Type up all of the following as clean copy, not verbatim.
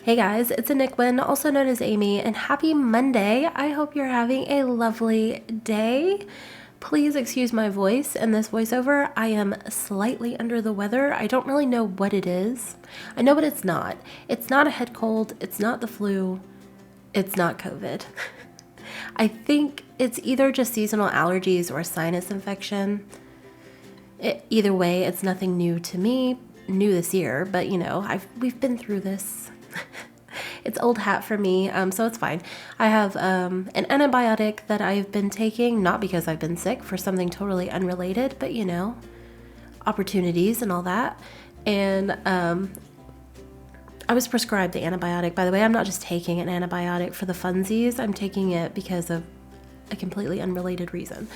Hey guys, it's ANicWin, also known as Amy, and happy Monday. I hope you're having a lovely day. Please excuse my voice and this voiceover. I am slightly under the weather. I don't really know what it is. I know what it's not. It's not a head cold. It's not the flu. It's not COVID. I think it's either just seasonal allergies or sinus infection. Either way, it's nothing new to me, new this year, but you know, we've been through this. It's old hat for me, so it's fine. I have an antibiotic that I've been taking, not because I've been sick, for something totally unrelated, but you know, opportunities and all that. And I was prescribed the antibiotic. By the way, I'm not just taking an antibiotic for the funsies. I'm taking it because of a completely unrelated reason.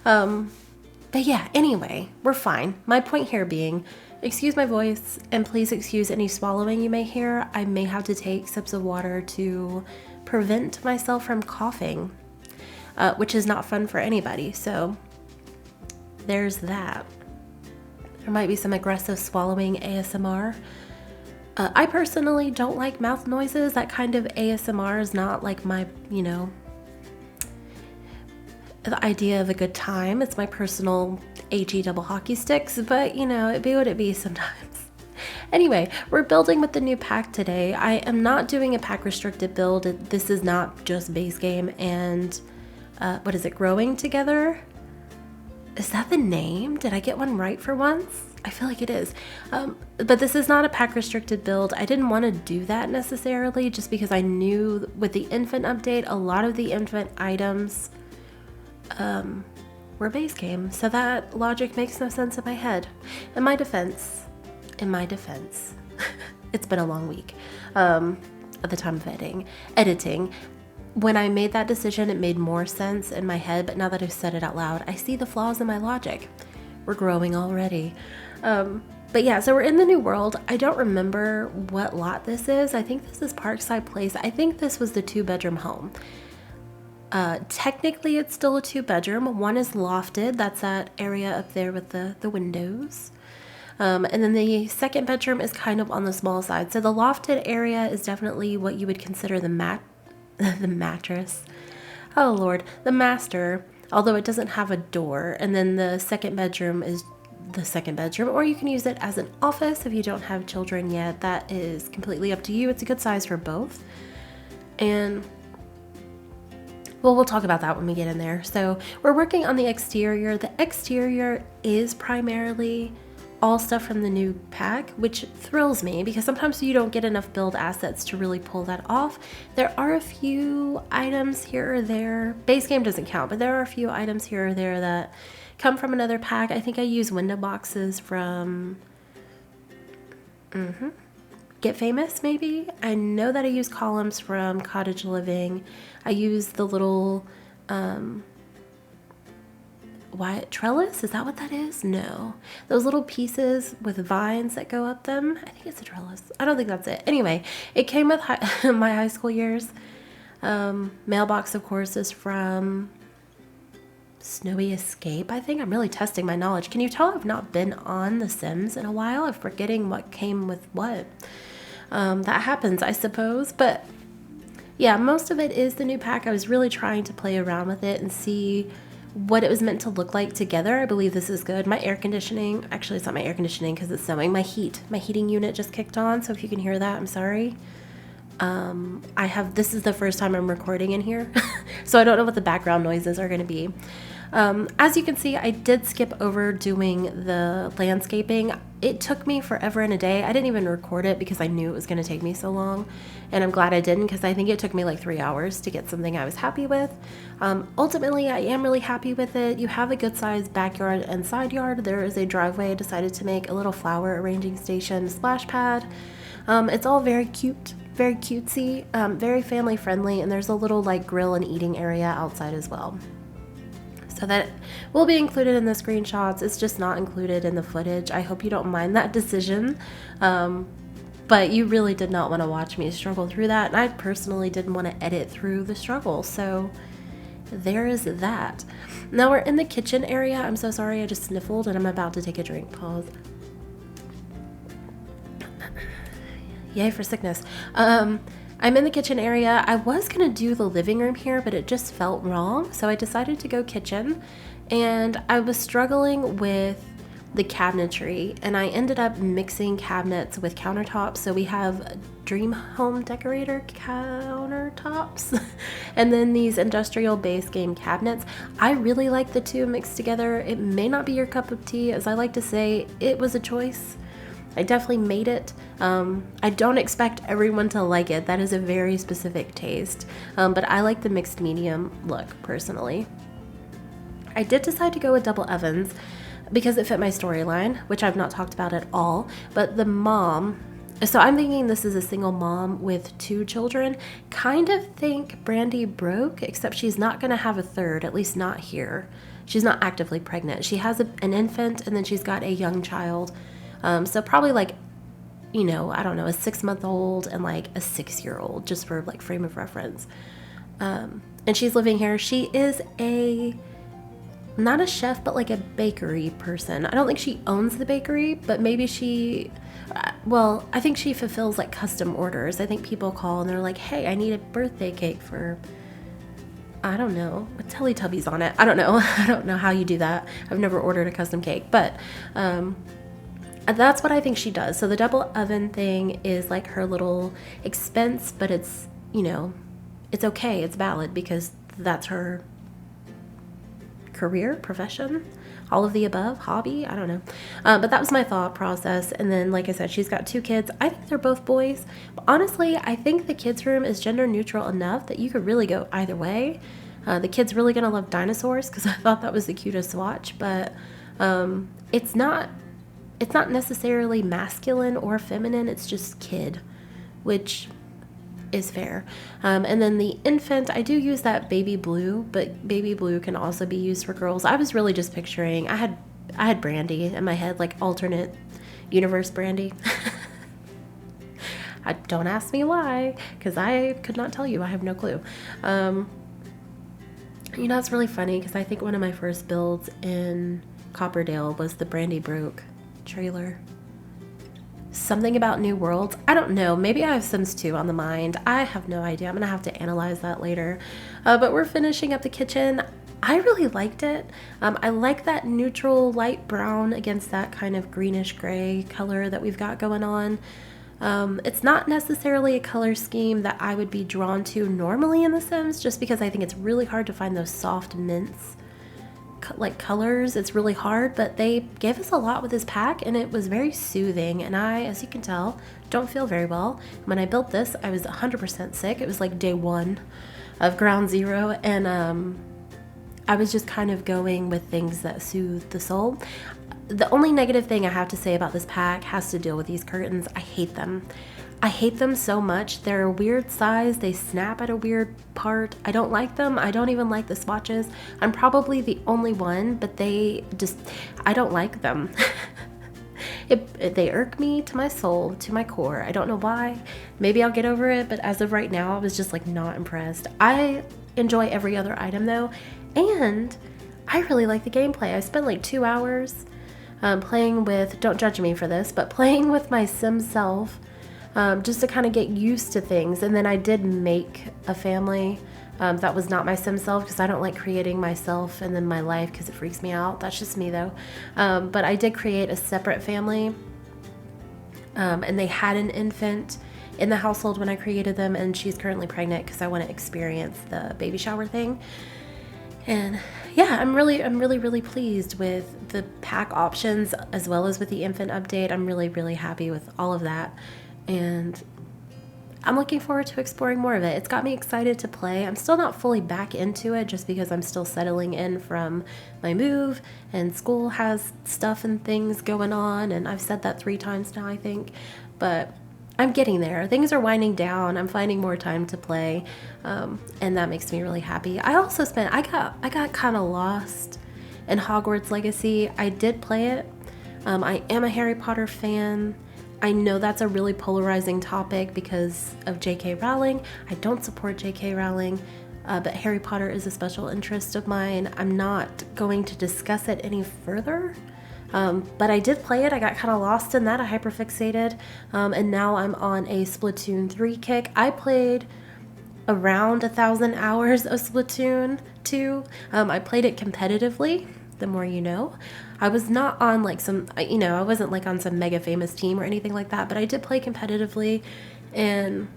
But yeah, anyway, we're fine. My point here being, excuse my voice, and please excuse any swallowing you may hear. I may have to take sips of water to prevent myself from coughing, which is not fun for anybody. So there's that. There might be some aggressive swallowing ASMR. I personally don't like mouth noises. That kind of ASMR is not like my, you know, the idea of a good time. It's my personal HE double hockey sticks, but you know, it be what it be sometimes. Anyway, we're building with the new pack today. I am not doing a pack restricted build. This is not just base game and what is it, growing together? Is that the name? Did I get one right for once? I feel like it is. But this is not a pack restricted build. I didn't want to do that necessarily just because I knew with the infant update, a lot of the infant items were base game, so that logic makes no sense in my head. In my defense, it's been a long week at the time of editing. When I made that decision, it made more sense in my head, but now that I've said it out loud, I see the flaws in my logic. We're growing already. But yeah, so we're in the new world. I don't remember what lot this is. I think this is Parkside Place. I think this was the 2-bedroom home. Technically it's still a 2-bedroom. One is lofted. That's that area up there with the windows. And then the second bedroom is kind of on the small side. So the lofted area is definitely what you would consider the mattress. Oh Lord, the master, although it doesn't have a door. And then the second bedroom is the second bedroom, or you can use it as an office if you don't have children yet. That is completely up to you. It's a good size for both. And well, we'll talk about that when we get in there. So we're working on the exterior. The exterior is primarily all stuff from the new pack, which thrills me because sometimes you don't get enough build assets to really pull that off. There are a few items here or there. Base game doesn't count, but there are a few items here or there that come from another pack. I think I use window boxes from Get Famous, maybe? I know that I use columns from Cottage Living. I use the little, trellis? Is that what that is? No. Those little pieces with vines that go up them. I think it's a trellis. I don't think that's it. Anyway, it came with my high school years. Mailbox, of course, is from Snowy Escape, I think. I'm really testing my knowledge. Can you tell I've not been on The Sims in a while? I'm forgetting what came with what. That happens, I suppose. But yeah, most of it is the new pack. I was really trying to play around with it and see what it was meant to look like together. I believe this is good. My air conditioning, actually it's not my air conditioning because it's snowing. My heating unit just kicked on. So if you can hear that, I'm sorry. This is the first time I'm recording in here, so I don't know what the background noises are going to be. As you can see, I did skip over doing the landscaping. It took me forever and a day. I didn't even record it because I knew it was going to take me so long, and I'm glad I didn't because I think it took me like 3 hours to get something I was happy with. Ultimately, I am really happy with it. You have a good sized backyard and side yard. There is a driveway. I decided to make a little flower arranging station, splash pad. It's all very cute. Very cutesy, very family friendly, and there's a little like grill and eating area outside as well. So that will be included in the screenshots. It's just not included in the footage. I hope you don't mind that decision. But you really did not want to watch me struggle through that, and I personally didn't want to edit through the struggle. So there is that. Now we're in the kitchen area. I'm so sorry, I just sniffled and I'm about to take a drink. Pause. Yay for sickness. I'm in the kitchen area. I was gonna do the living room here, but it just felt wrong. So I decided to go kitchen, and I was struggling with the cabinetry, and I ended up mixing cabinets with countertops. So we have dream home decorator countertops and then these industrial base game cabinets. I really like the two mixed together. It may not be your cup of tea. As I like to say, it was a choice. I definitely made it. I don't expect everyone to like it. That is a very specific taste. But I like the mixed medium look personally. I did decide to go with double ovens because it fit my storyline, which I've not talked about at all. But the mom, so I'm thinking this is a single mom with 2 children. Kind of think Brandy broke, except she's not gonna have a third, at least not here. She's not actively pregnant. She has an infant, and then she's got a young child. So probably like, you know, I don't know, a 6-month-old and like a 6-year-old, just for like frame of reference. And she's living here. She is not a chef, but like a bakery person. I don't think she owns the bakery, but maybe I think she fulfills like custom orders. I think people call and they're like, hey, I need a birthday cake for, I don't know, with Teletubbies on it. I don't know. I don't know how you do that. I've never ordered a custom cake, but that's what I think she does. So the double oven thing is like her little expense, but it's, you know, it's okay. It's valid because that's her career, profession, all of the above, hobby, I don't know. But that was my thought process. And then, like I said, she's got 2 kids. I think they're both boys. But honestly, I think the kids' room is gender neutral enough that you could really go either way. The kids really gonna love dinosaurs because I thought that was the cutest swatch, but it's not necessarily masculine or feminine. It's just kid, which is fair. And then the infant, I do use that baby blue, but baby blue can also be used for girls. I was really just picturing, I had Brandy in my head, like alternate universe Brandy. Don't ask me why, because I could not tell you. I have no clue. You know, it's really funny because I think one of my first builds in Copperdale was the Brandy Broke trailer. Something about New Worlds. I don't know. Maybe I have Sims 2 on the mind. I have no idea. I'm going to have to analyze that later. But we're finishing up the kitchen. I really liked it. I like that neutral light brown against that kind of greenish gray color that we've got going on. It's not necessarily a color scheme that I would be drawn to normally in The Sims, just because I think it's really hard to find those soft mints like colors. It's really hard, but they gave us a lot with this pack and it was very soothing, and I, as you can tell, don't feel very well. When I built this, I was 100% sick. It was like day 1 of ground zero, and I was just kind of going with things that soothe the soul. The only negative thing I have to say about this pack has to deal with these curtains. I hate them. I hate them so much. They're a weird size. They snap at a weird part. I don't like them. I don't even like the swatches. I'm probably the only one, but I don't like them. They irk me to my soul, to my core. I don't know why. Maybe I'll get over it, but as of right now, I was just like not impressed. I enjoy every other item though, and I really like the gameplay. I spent like 2 hours playing with, don't judge me for this, but playing with my sim self. Just to kind of get used to things. And then I did make a family that was not my sim self, because I don't like creating myself and then my life because it freaks me out. That's just me though. But I did create a separate family, and they had an infant in the household when I created them, and she's currently pregnant because I want to experience the baby shower thing. And yeah, I'm really pleased with the pack options as well as with the infant update. I'm really happy with all of that. And I'm looking forward to exploring more of it. It's got me excited to play. I'm still not fully back into it just because I'm still settling in from my move, and school has stuff and things going on, and I've said that 3 times now, I think. But I'm getting there. Things are winding down. I'm finding more time to play, and that makes me really happy. I also I got kind of lost in Hogwarts Legacy. I did play it. I am a Harry Potter fan. I know that's a really polarizing topic because of J.K. Rowling. I don't support J.K. Rowling, but Harry Potter is a special interest of mine. I'm not going to discuss it any further. But I did play it. I got kind of lost in that. I hyperfixated. And now I'm on a Splatoon 3 kick. I played around 1,000 hours of Splatoon 2. I played it competitively, the more you know. I was not on like some, I wasn't like on some mega famous team or anything like that, but I did play competitively and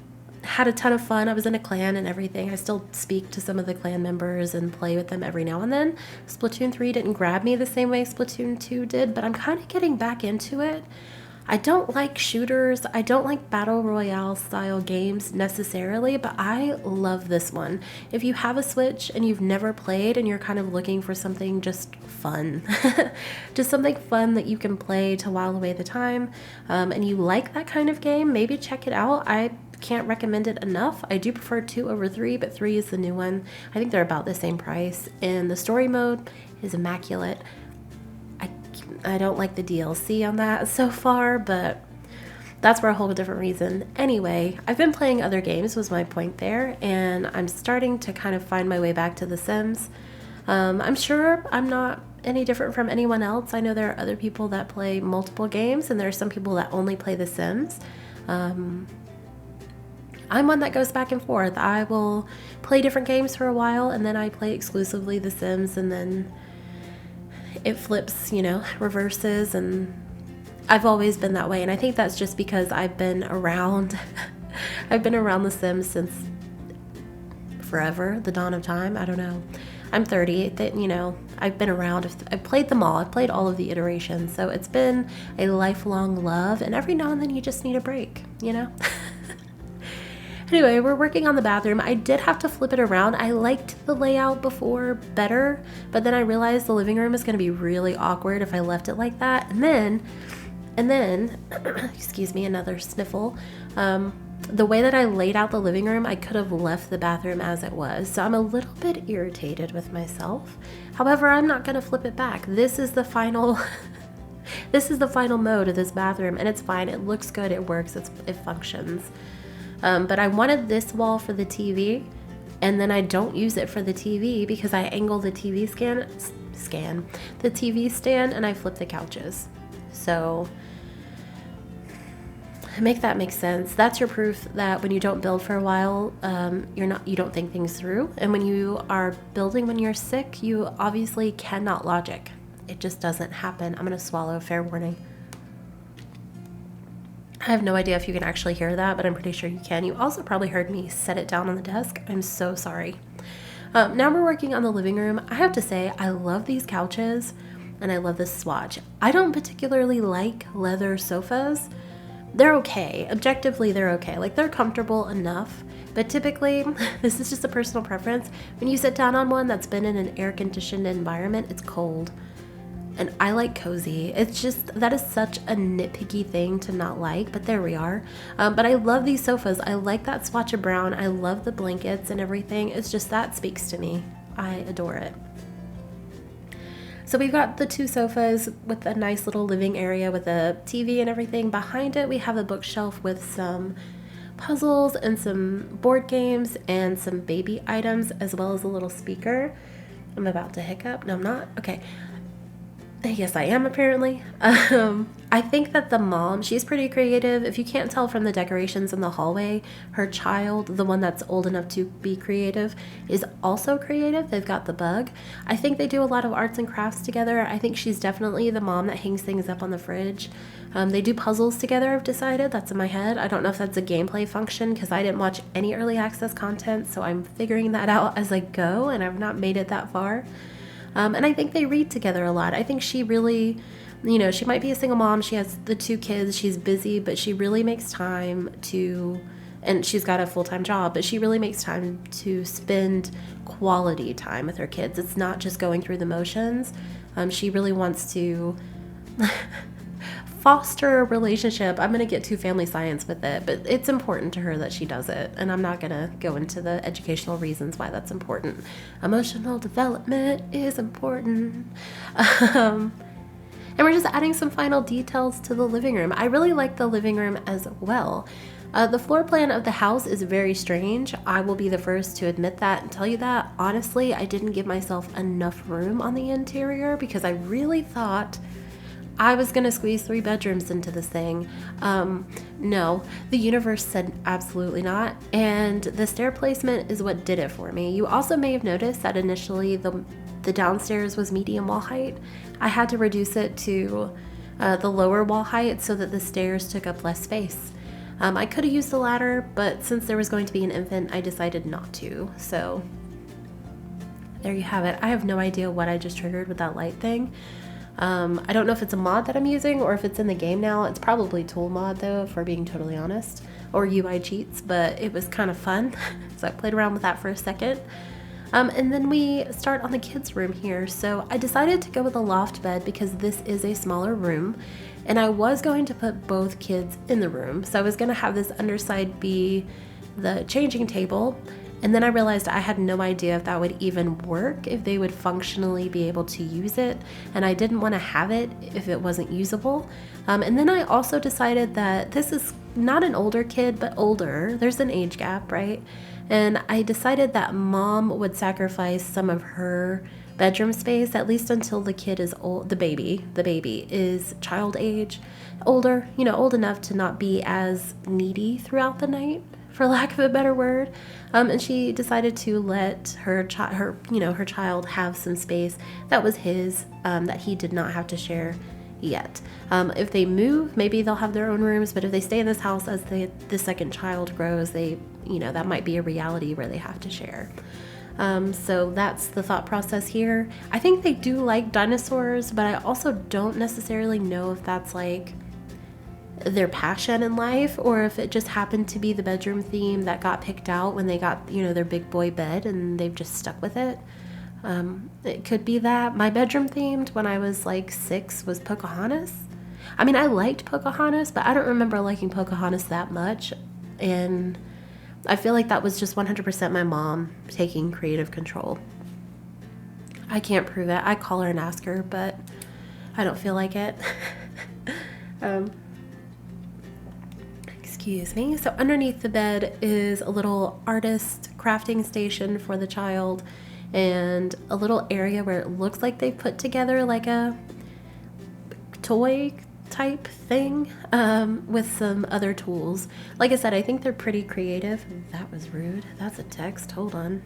had a ton of fun. I was in a clan and everything. I still speak to some of the clan members and play with them every now and then. Splatoon 3 didn't grab me the same way Splatoon 2 did, but I'm kind of getting back into it. I don't like shooters. I don't like battle royale style games necessarily, but I love this one. If you have a Switch and you've never played and you're kind of looking for something just fun, just something fun that you can play to while away the time, and you like that kind of game, maybe check it out. I can't recommend it enough. I do prefer 2 over 3, but 3 is the new one. I think they're about the same price, and the story mode is immaculate. I don't like the DLC on that so far, but that's for a whole different reason. Anyway, I've been playing other games was my point there, and I'm starting to kind of find my way back to The Sims. I'm sure I'm not any different from anyone else. I know there are other people that play multiple games, and there are some people that only play The Sims. I'm one that goes back and forth. I will play different games for a while, and then I play exclusively The Sims, and then it flips, reverses, and I've always been that way. And I think that's just because I've been around The Sims since forever, the dawn of time. I don't know. I'm 30, I've been around. I've played them all. I've played all of the iterations. So it's been a lifelong love, and every now and then you just need a break, Anyway, we're working on the bathroom. I did have to flip it around. I liked the layout before better, but then I realized the living room is going to be really awkward if I left it like that. And then, excuse me, another sniffle. The way that I laid out the living room, I could have left the bathroom as it was. So I'm a little bit irritated with myself. However, I'm not going to flip it back. This is the final this is the final mode of this bathroom, and it's fine. It looks good. It works. It functions. But I wanted this wall for the TV, and then I don't use it for the TV because I angle the TV the TV stand, and I flip the couches. So make that make sense. That's your proof that when you don't build for a while, you don't think things through. And when you are building when you're sick, you obviously cannot logic. It just doesn't happen. I'm gonna swallow, fair warning. I have no idea if you can actually hear that, but I'm pretty sure you can. You also probably heard me set it down on the desk. I'm so sorry. Now we're working on the living room. I have to say, I love these couches, and I love this swatch. I don't particularly like leather sofas. They're okay. Objectively, they're okay. Like, they're comfortable enough, but typically, this is just a personal preference. When you sit down on one that's been in an air-conditioned environment, it's cold. And I like cozy. It's just, that is such a nitpicky thing to not like, but there we are. But I love these sofas. I like that swatch of brown. I love the blankets and everything. It's just, that speaks to me. I adore it. So we've got the 2 sofas with a nice little living area with a TV and everything. Behind it, we have a bookshelf with some puzzles and some board games and some baby items, as well as a little speaker. I'm about to hiccup. No, I'm not. Okay. Yes, I am, apparently. I think that the mom, she's pretty creative. If you can't tell from the decorations in the hallway, her child, the one that's old enough to be creative, is also creative. They've got the bug. I think they do a lot of arts and crafts together. I think she's definitely the mom that hangs things up on the fridge. They do puzzles together, I've decided. That's in my head. I don't know if that's a gameplay function because I didn't watch any early access content, so I'm figuring that out as I go, and I've not made it that far. And I think they read together a lot. I think she really, she might be a single mom. She has the 2 kids. She's busy, but she really makes time to, and she's got a full-time job, but she really makes time to spend quality time with her kids. It's not just going through the motions. She really wants to foster a relationship. I'm going to get too family science with it, but it's important to her that she does it. And I'm not going to go into the educational reasons why that's important. Emotional development is important. And we're just adding some final details to the living room. I really like the living room as well. The floor plan of the house is very strange. I will be the first to admit that and tell you that. Honestly, I didn't give myself enough room on the interior because I really thought I was going to squeeze 3 bedrooms into this thing. No, the universe said absolutely not. And the stair placement is what did it for me. You also may have noticed that initially the downstairs was medium wall height. I had to reduce it to the lower wall height so that the stairs took up less space. I could have used the ladder, but since there was going to be an infant, I decided not to. So there you have it. I have no idea what I just triggered with that light thing. I don't know if it's a mod that I'm using or if it's in the game now. It's probably tool mod though, if we're being totally honest, or UI cheats, but it was kind of fun. So I played around with that for a second. And then we start on the kids' room here. So I decided to go with a loft bed because this is a smaller room, and I was going to put both kids in the room. So I was going to have this underside be the changing table, and then I realized I had no idea if that would even work, if they would functionally be able to use it, and I didn't want to have it if it wasn't usable. And then I also decided that this is not an older kid, but older. There's an age gap, right? And I decided that mom would sacrifice some of her bedroom space, at least until the kid is old, the baby is child age, older, old enough to not be as needy throughout the night, for lack of a better word. And she decided to let her child have some space that was his, that he did not have to share yet. If they move, maybe they'll have their own rooms, but if they stay in this house as the second child grows, that might be a reality where they have to share. So that's the thought process here. I think they do like dinosaurs, but I also don't necessarily know if that's like their passion in life, or if it just happened to be the bedroom theme that got picked out when they got, their big boy bed and they've just stuck with it. It could be that. My bedroom themed when I was like 6 was Pocahontas. I mean, I liked Pocahontas, but I don't remember liking Pocahontas that much. And I feel like that was just 100% my mom taking creative control. I can't prove it. I call her and ask her, but I don't feel like it. Excuse me. So underneath the bed is a little artist crafting station for the child, and a little area where it looks like they put together like a toy type thing, with some other tools. Like I said, I think they're pretty creative. That was rude. That's a text. Hold on.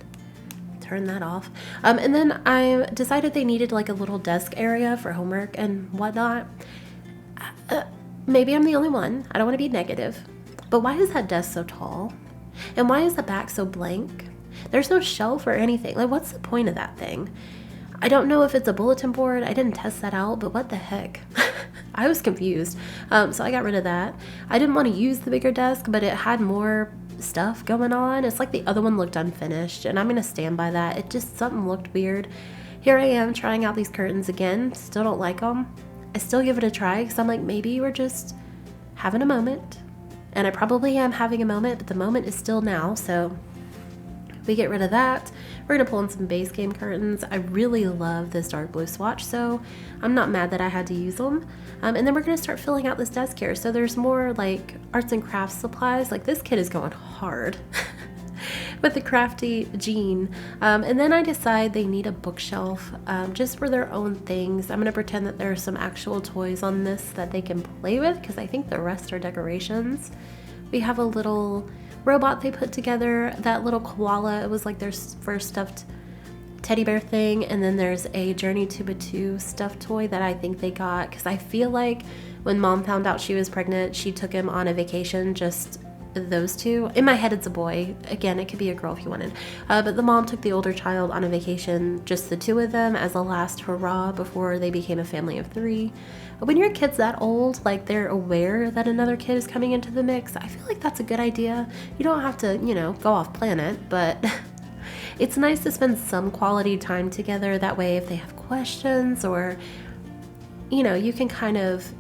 Turn that off. And then I decided they needed like a little desk area for homework and whatnot. Maybe I'm the only one. I don't want to be negative. But why is that desk so tall? And why is the back so blank? There's no shelf or anything. Like, what's the point of that thing? I don't know if it's a bulletin board. I didn't test that out, but what the heck? I was confused. So I got rid of that. I didn't want to use the bigger desk, but it had more stuff going on. It's like the other one looked unfinished, and I'm going to stand by that. It just, something looked weird. Here I am trying out these curtains again. Still don't like them. I still give it a try because I'm like, maybe you were just having a moment. And I probably am having a moment, but the moment is still now, so we get rid of that. We're going to pull in some base game curtains. I really love this dark blue swatch, so I'm not mad that I had to use them. And then we're going to start filling out this desk here. So there's more like arts and crafts supplies. Like, this kid is going hard with the crafty gene. And then I decide they need a bookshelf, just for their own things. I'm going to pretend that there are some actual toys on this that they can play with, because I think the rest are decorations. We have a little robot they put together, that little koala. It was like their first stuffed teddy bear thing. And then there's a Journey to Batu stuffed toy that I think they got because I feel like when mom found out she was pregnant, she took him on a vacation, just those two. In my head, it's a boy. Again, it could be a girl if you wanted. But the mom took the older child on a vacation, just the two of them, as a last hurrah before they became a family of 3. When your kid's that old, like they're aware that another kid is coming into the mix, I feel like that's a good idea. You don't have to, go off planet, but it's nice to spend some quality time together. That way, if they have questions or, you can kind of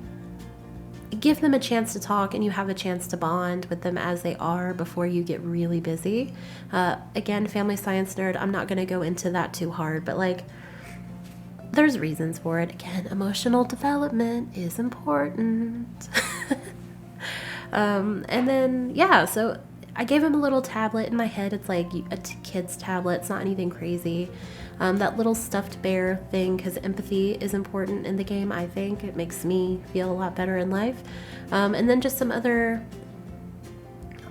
give them a chance to talk and you have a chance to bond with them as they are before you get really busy. Again, family science nerd, I'm not going to go into that too hard, but like, there's reasons for it. Again, emotional development is important. And then, yeah, so I gave him a little tablet. In my head, it's like a kid's tablet. It's not anything crazy. That little stuffed bear thing, because empathy is important in the game, I think. It makes me feel a lot better in life. And then just some other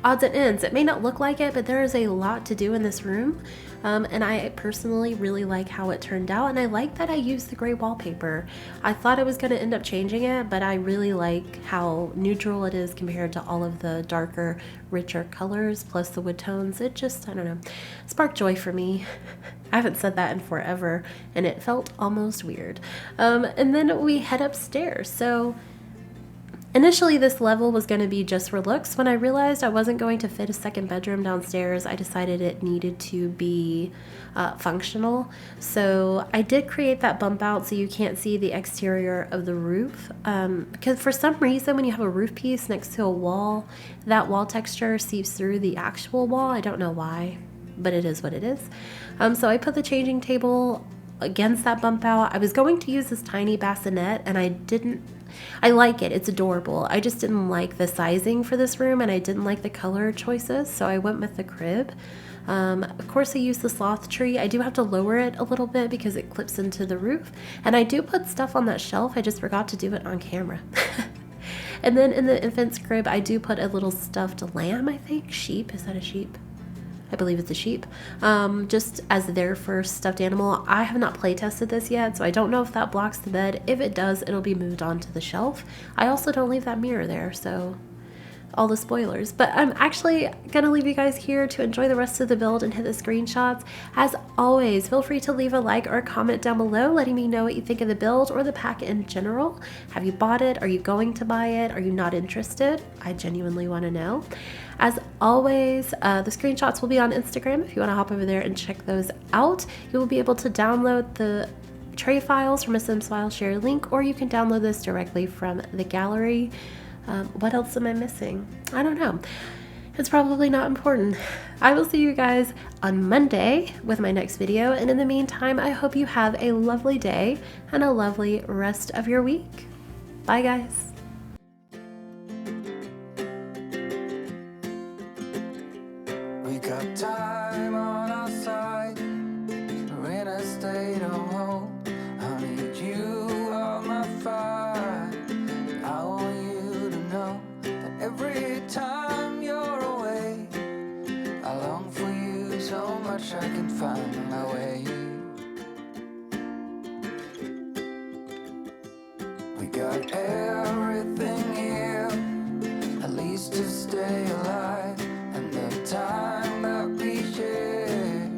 odds and ends. It may not look like it, but there is a lot to do in this room. And I personally really like how it turned out, and I like that I used the gray wallpaper. I thought I was going to end up changing it, but I really like how neutral it is compared to all of the darker, richer colors, plus the wood tones. It just, I don't know, sparked joy for me. I haven't said that in forever, and it felt almost weird. And then we head upstairs. So initially, this level was going to be just for looks. When I realized I wasn't going to fit a second bedroom downstairs, I decided it needed to be functional. So I did create that bump out so you can't see the exterior of the roof. Because for some reason, when you have a roof piece next to a wall, that wall texture seeps through the actual wall. I don't know why, but it is what it is. So I put the changing table against that bump out. I was going to use this tiny bassinet, and I like it. It's adorable. I just didn't like the sizing for this room, and I didn't like the color choices, so I went with the crib. Of course, I used the sloth tree. I do have to lower it a little bit because it clips into the roof, and I do put stuff on that shelf. I just forgot to do it on camera. And then in the infant's crib, I do put a little stuffed lamb, I think. Sheep. Is that a sheep? I believe it's a sheep, just as their first stuffed animal. I have not play tested this yet, so I don't know if that blocks the bed. If it does, it'll be moved onto the shelf. I also don't leave that mirror there, so all the spoilers. But I'm actually gonna leave you guys here to enjoy the rest of the build and hit the screenshots. As always, feel free to leave a like or a comment down below letting me know what you think of the build or the pack in general. Have you bought it? Are you going to buy it? Are you not interested? I genuinely want to know. As always, the screenshots will be on Instagram if you want to hop over there and check those out. You will be able to download the tray files from a Sims file share link, or you can download this directly from the gallery. What else am I missing? I don't know. It's probably not important. I will see you guys on Monday with my next video, and in the meantime, I hope you have a lovely day and a lovely rest of your week. Bye, guys. We got time on our side. We're in a state of hope. I need you on my fire. I want you to know that every time you're away, I long for you so much I can find my way. We got everything here, at least to stay alive, and the time that we share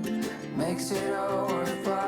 makes it all worthwhile.